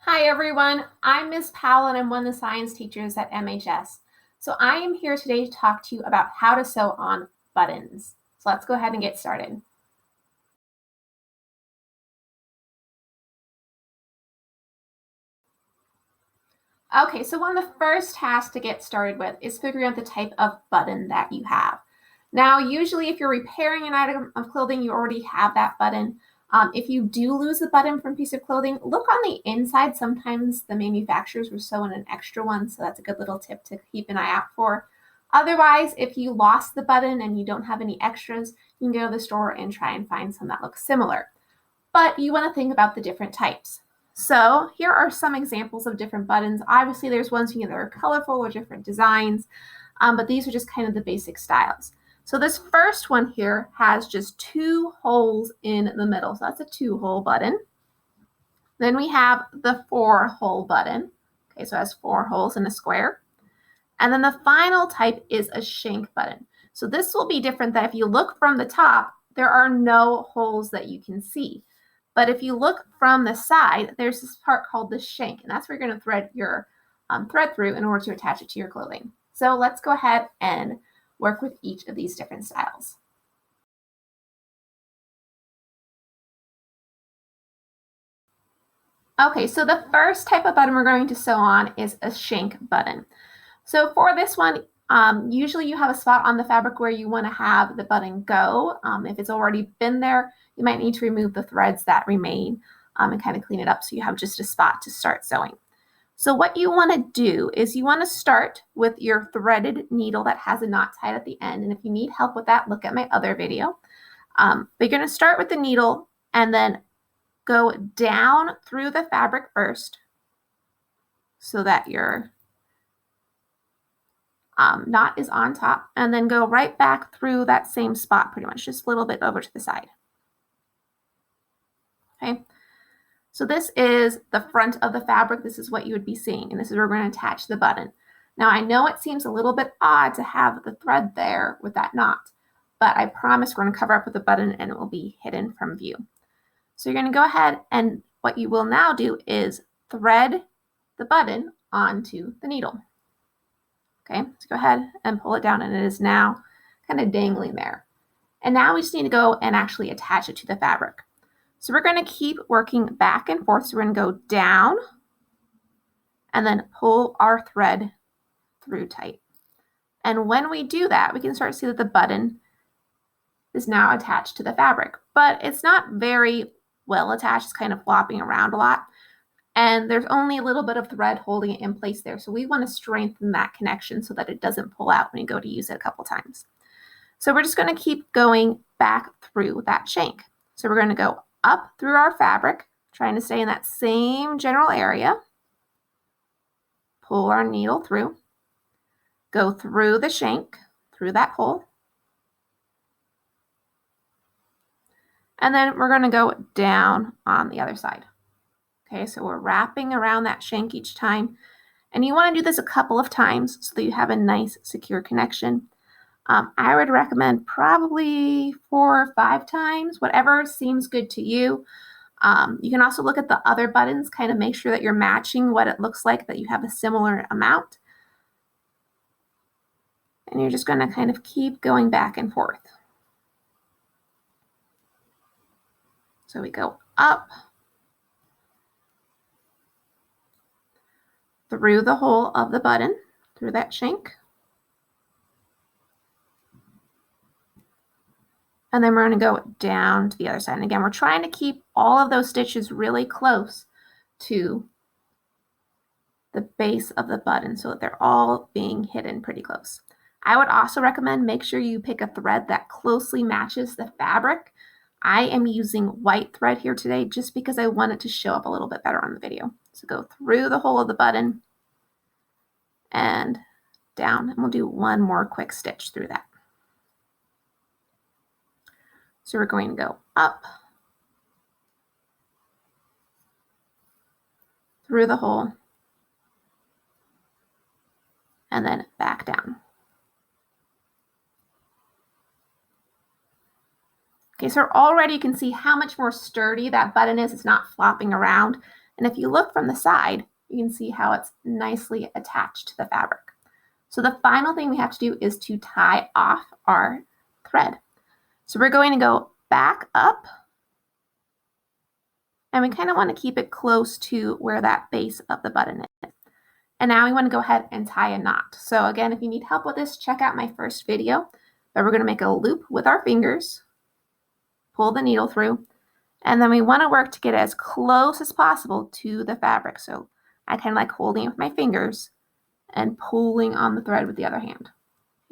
Hi everyone, I'm Ms. Powell and I'm one of the science teachers at MHS. So I am here today to talk to you about how to sew on buttons. So let's go ahead and get started. Okay, so one of the first tasks to get started with is figuring out the type of button that you have. Now, usually if you're repairing an item of clothing, you already have that button. If you do lose the button from a piece of clothing, look on the inside. Sometimes the manufacturers will sew in an extra one, so that's a good little tip to keep an eye out for. Otherwise, if you lost the button and you don't have any extras, you can go to the store and try and find some that look similar. But you want to think about the different types. So here are some examples of different buttons. Obviously, there's ones that are colorful or different designs, but these are just kind of the basic styles. So this first one here has just 2 holes in the middle. So that's a 2-hole button. Then we have the 4-hole button. Okay, so it has 4 holes in a square. And then the final type is a shank button. So this will be different that if you look from the top, there are no holes that you can see. But if you look from the side, there's this part called the shank, and that's where you're going to thread your thread through in order to attach it to your clothing. So let's go ahead and work with each of these different styles. Okay, so the first type of button we're going to sew on is a shank button. So for this one, usually you have a spot on the fabric where you want to have the button go. If it's already been there, you might need to remove the threads that remain and kind of clean it up so you have just a spot to start sewing. So what you want to do is you want to start with your threaded needle that has a knot tied at the end. And if you need help with that, look at my other video. But you're going to start with the needle and then go down through the fabric first so that your knot is on top, and then go right back through that same spot pretty much, just a little bit over to the side. Okay, so this is the front of the fabric. This is what you would be seeing, and this is where we're going to attach the button. Now I know it seems a little bit odd to have the thread there with that knot, but I promise we're going to cover up with the button and it will be hidden from view. So you're going to go ahead, and what you will now do is thread the button onto the needle. Okay, so go ahead and pull it down, and it is now kind of dangling there. And now we just need to go and actually attach it to the fabric. So we're going to keep working back and forth. So we're going to go down and then pull our thread through tight. And when we do that, we can start to see that the button is now attached to the fabric, but it's not very well attached. It's kind of flopping around a lot. And there's only a little bit of thread holding it in place there. So we want to strengthen that connection so that it doesn't pull out when you go to use it a couple times. So we're just going to keep going back through that shank. So we're going to go up through our fabric, trying to stay in that same general area. Pull our needle through. Go through the shank, through that hole. And then we're going to go down on the other side. Okay, so we're wrapping around that shank each time. And you want to do this a couple of times so that you have a nice, secure connection. I would recommend probably 4 or 5 times, whatever seems good to you. You can also look at the other buttons, kind of make sure that you're matching what it looks like, that you have a similar amount. And you're just going to kind of keep going back and forth. So we go up through the hole of the button, through that shank. And then we're going to go down to the other side. And again, we're trying to keep all of those stitches really close to the base of the button so that they're all being hidden pretty close. I would also recommend make sure you pick a thread that closely matches the fabric. I am using white thread here today just because I want it to show up a little bit better on the video. So go through the hole of the button and down, and we'll do one more quick stitch through that. So we're going to go up through the hole and then back down. Okay, so already you can see how much more sturdy that button is. It's not flopping around. And if you look from the side, you can see how it's nicely attached to the fabric. So the final thing we have to do is to tie off our thread. So we're going to go back up, and we kind of want to keep it close to where that base of the button is. And now we want to go ahead and tie a knot. So again, if you need help with this, check out my first video. But we're going to make a loop with our fingers, pull the needle through, and then we want to work to get as close as possible to the fabric. So I kind of like holding it with my fingers and pulling on the thread with the other hand.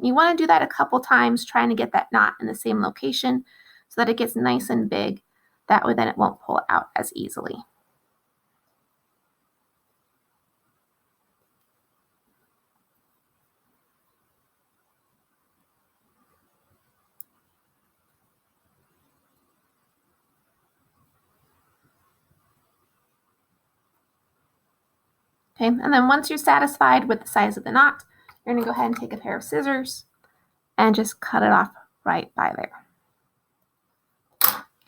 You want to do that a couple times, trying to get that knot in the same location so that it gets nice and big. That way then it won't pull out as easily. Okay, and then once you're satisfied with the size of the knot, you're going to go ahead and take a pair of scissors and just cut it off right by there.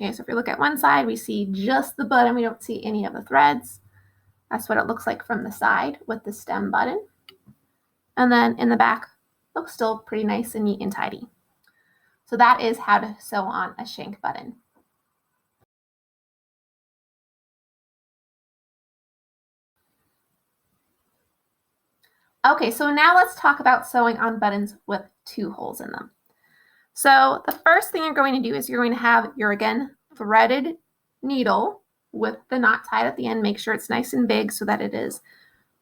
Okay, so if we look at one side, we see just the button. We don't see any of the threads. That's what it looks like from the side with the stem button. And then in the back, looks still pretty nice and neat and tidy. So that is how to sew on a shank button. Okay, so now let's talk about sewing on buttons with 2 holes in them. So the first thing you're going to do is you're going to have your, again, threaded needle with the knot tied at the end. Make sure it's nice and big so that it is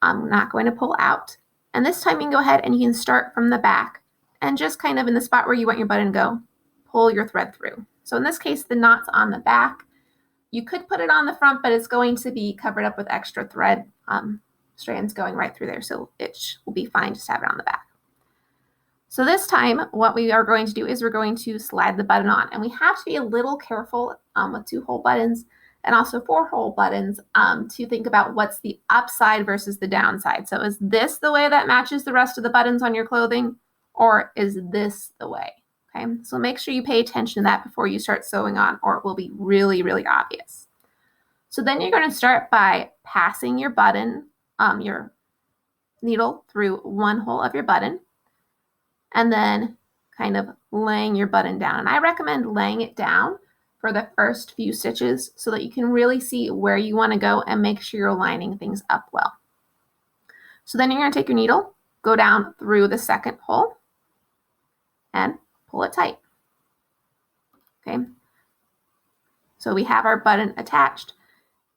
not going to pull out. And this time you can go ahead and you can start from the back and just kind of in the spot where you want your button to go, pull your thread through. So in this case, the knot's on the back. You could put it on the front, but it's going to be covered up with extra thread strands going right through there. So it will be fine just to have it on the back. So this time, what we are going to do is we're going to slide the button on. And we have to be a little careful with 2-hole buttons and also 4-hole buttons to think about what's the upside versus the downside. So is this the way that matches the rest of the buttons on your clothing, or is this the way? Okay, so make sure you pay attention to that before you start sewing on, or it will be really, really obvious. So then you're going to start by passing your button, your needle through one hole of your button, and then kind of laying your button down. And I recommend laying it down for the first few stitches so that you can really see where you want to go and make sure you're lining things up well. So then you're going to take your needle, go down through the second hole, and pull it tight. Okay, so we have our button attached.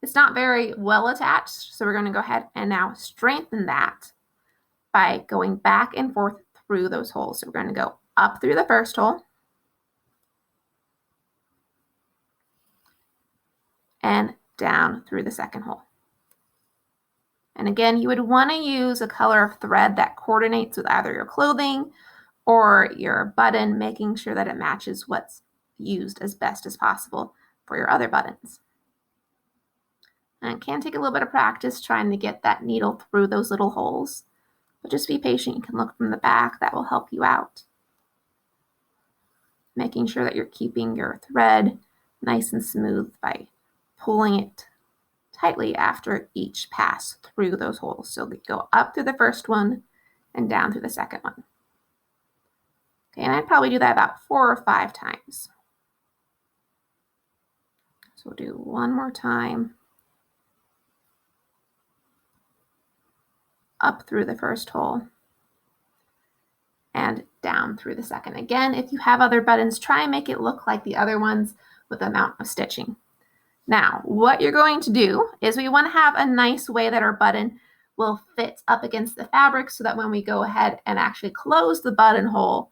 It's not very well attached, so we're going to go ahead and now strengthen that by going back and forth through those holes. So we're going to go up through the first hole and down through the second hole. And again, you would want to use a color of thread that coordinates with either your clothing or your button, making sure that it matches what's used as best as possible for your other buttons. And it can take a little bit of practice trying to get that needle through those little holes, but just be patient. You can look from the back. That will help you out. Making sure that you're keeping your thread nice and smooth by pulling it tightly after each pass through those holes. So go up through the first one and down through the second one. Okay, and I'd probably do that about 4 or 5 times. So we'll do one more time. Up through the first hole and down through the second. Again, if you have other buttons, try and make it look like the other ones with the amount of stitching. Now, what you're going to do is we want to have a nice way that our button will fit up against the fabric so that when we go ahead and actually close the buttonhole,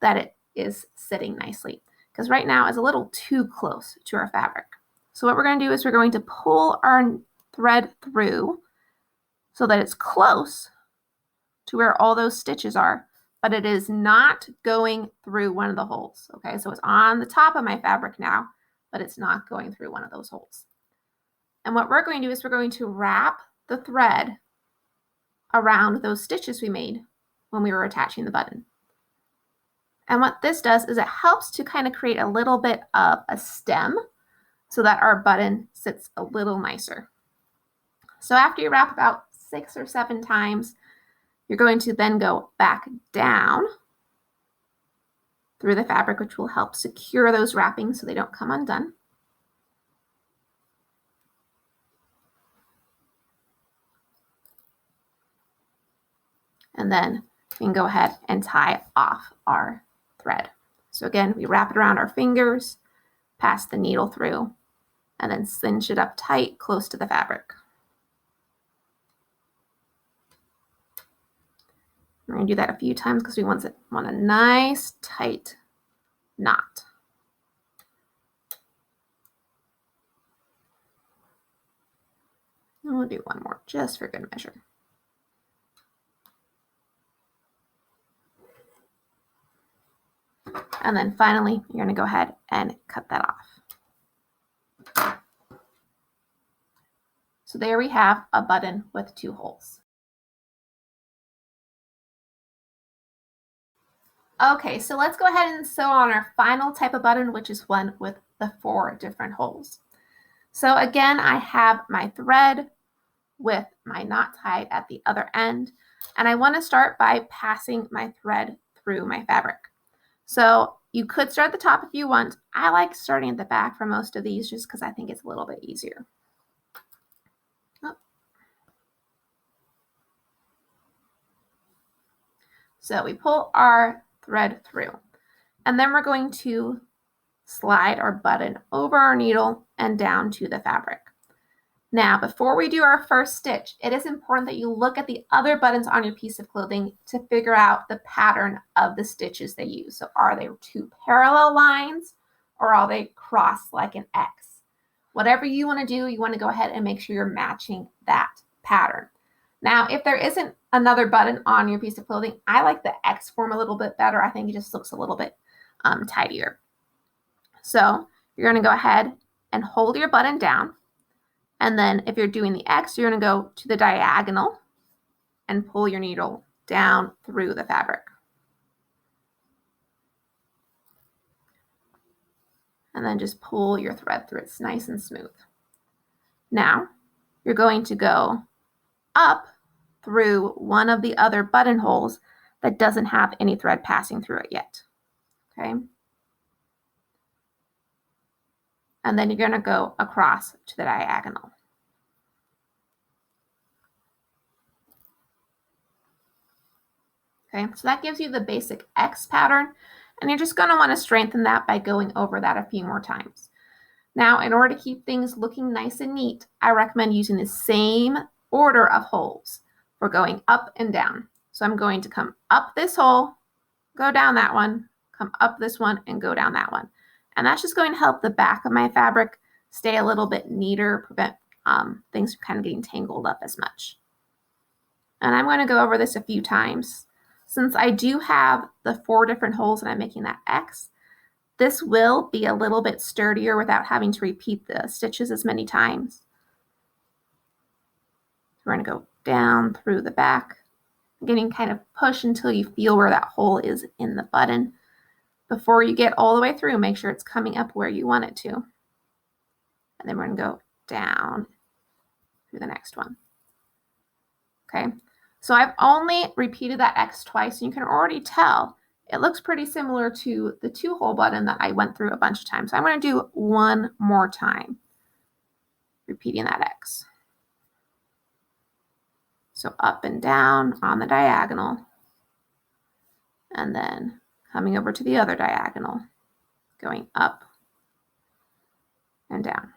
that it is sitting nicely. Because right now it's a little too close to our fabric. So what we're going to do is we're going to pull our thread through so that it's close to where all those stitches are, but it is not going through one of the holes. Okay, so it's on the top of my fabric now, but it's not going through one of those holes. And what we're going to do is we're going to wrap the thread around those stitches we made when we were attaching the button. And what this does is it helps to kind of create a little bit of a stem so that our button sits a little nicer. So after you wrap about 6 or 7 times, you're going to then go back down through the fabric, which will help secure those wrappings so they don't come undone. And then we can go ahead and tie off our thread. So again, we wrap it around our fingers, pass the needle through, and then cinch it up tight close to the fabric. We're going to do that a few times because we want a nice tight knot. And we'll do one more just for good measure. And then finally, you're going to go ahead and cut that off. So there we have a button with 2 holes. Okay, so let's go ahead and sew on our final type of button, which is one with the 4 different holes. So again, I have my thread with my knot tied at the other end, and I want to start by passing my thread through my fabric. So you could start at the top if you want. I like starting at the back for most of these just because I think it's a little bit easier. So we pull our thread through, and then we're going to slide our button over our needle and down to the fabric. Now, before we do our first stitch, it is important that you look at the other buttons on your piece of clothing to figure out the pattern of the stitches they use. So are they 2 parallel lines or are they crossed like an X? Whatever you want to do, you want to go ahead and make sure you're matching that pattern. Now, if there isn't another button on your piece of clothing, I like the X form a little bit better. I think it just looks a little bit tidier. So you're going to go ahead and hold your button down. And then if you're doing the X, you're going to go to the diagonal and pull your needle down through the fabric. And then just pull your thread through. It's nice and smooth. Now, you're going to go up through one of the other buttonholes that doesn't have any thread passing through it yet. Okay? And then you're going to go across to the diagonal. Okay, so that gives you the basic X pattern, and you're just going to want to strengthen that by going over that a few more times. Now, in order to keep things looking nice and neat, I recommend using the same order of holes for going up and down. So I'm going to come up this hole, go down that one, come up this one, and go down that one. And that's just going to help the back of my fabric stay a little bit neater, prevent things from kind of getting tangled up as much. And I'm going to go over this a few times. Since I do have the 4 different holes and I'm making that X, this will be a little bit sturdier without having to repeat the stitches as many times. We're going to go down through the back, getting kind of push until you feel where that hole is in the button. Before you get all the way through, make sure it's coming up where you want it to. And then we're going to go down through the next one. Okay. So I've only repeated that X twice, and you can already tell it looks pretty similar to the 2-hole button that I went through a bunch of times. So I'm going to do one more time, repeating that X. So up and down on the diagonal, and then coming over to the other diagonal, going up and down.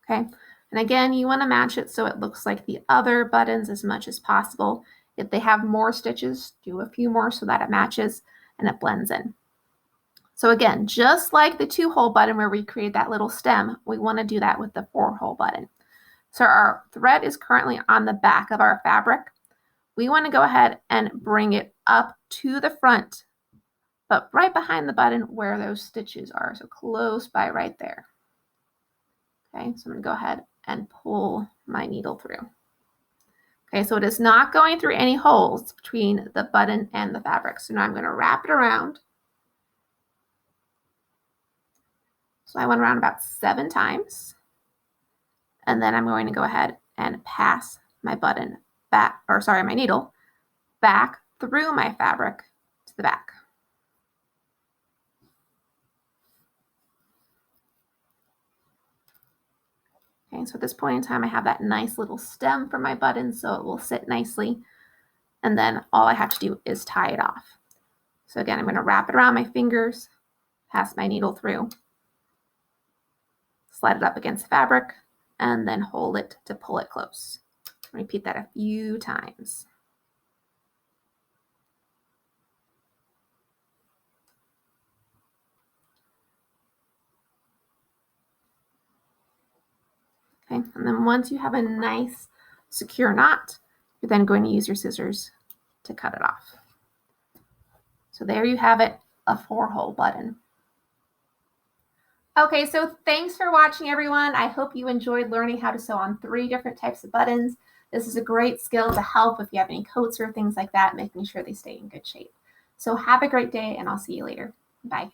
Okay. And again, you want to match it so it looks like the other buttons as much as possible. If they have more stitches, do a few more so that it matches and it blends in. So again, just like the 2-hole button where we create that little stem, we want to do that with the 4-hole button. So our thread is currently on the back of our fabric. We want to go ahead and bring it up to the front, but right behind the button where those stitches are. So close by right there. Okay, so I'm going to go ahead and pull my needle through. Okay, so it is not going through any holes between the button and the fabric. So now I'm going to wrap it around. So I went around about 7 times. And then I'm going to go ahead and pass my button back, or sorry, my needle back through my fabric to the back. Okay, so at this point in time, I have that nice little stem for my button, so it will sit nicely. And then all I have to do is tie it off. So again, I'm going to wrap it around my fingers, pass my needle through, slide it up against the fabric, and then hold it to pull it close. Repeat that a few times. Okay, and then once you have a nice secure knot, you're then going to use your scissors to cut it off. So there you have it, a 4-hole button. Okay, so thanks for watching, everyone. I hope you enjoyed learning how to sew on 3 different types of buttons. This is a great skill to help if you have any coats or things like that, making sure they stay in good shape. So have a great day, and I'll see you later. Bye.